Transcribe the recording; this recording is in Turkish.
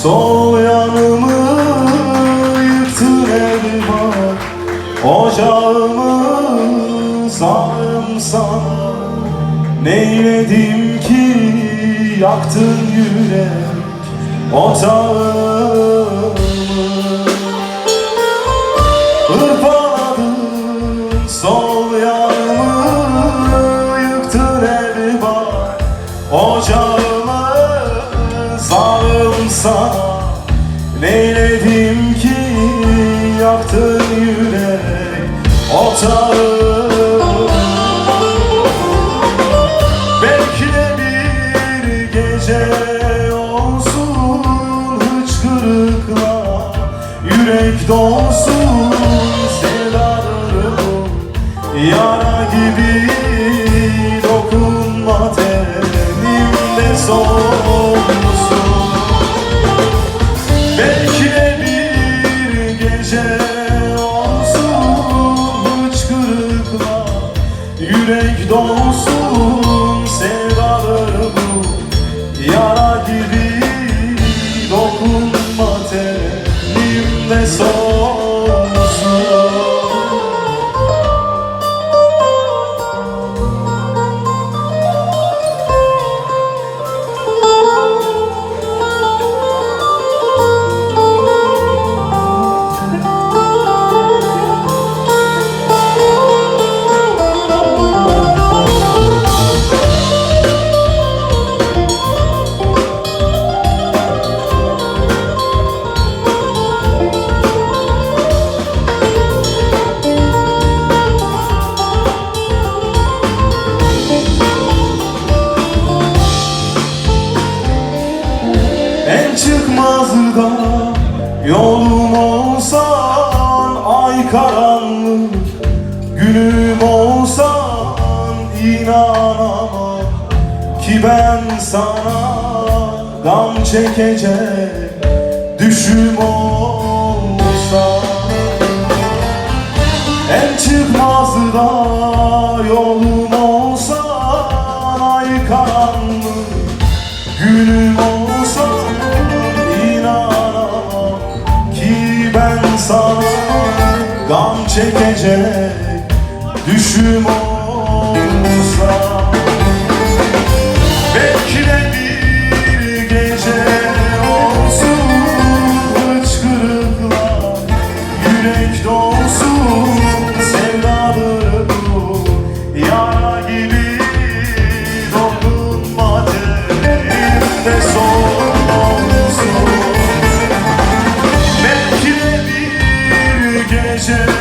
Sol yanımı yıktın elvan, ocağımı sarımsana. Neyledim ki yaktın yürek otağımı. Hırpaladın sol yanımı yıktın elvan, ocağımı sarımsana. Neyledim ki yaktın yürek otağımı. Belki de bir gece olsun hıçkırıkla yürek dolsun, sevdalarım yara gibi dokunma, tenimde solsun. Belki de bir gece olsun hıçkırıkla yürek dolsun, sevdalarım yara gibi dokunma, tenimde solsun. En çıkmazda yolum olsan, ay karanlık günüm olsan, inanamam ki ben sana gam çekecek düşüm olsa. En çıkmazda yolum olsan, ay karanlık günüm olsan, inanamam ki ben sana gam çekecek düşüm olsa. Belki de bir gece olsun hıçkırıkla yürek dolsun, sevdalarım yara gibi dokunma, tenimde solsun. Belki de bir gece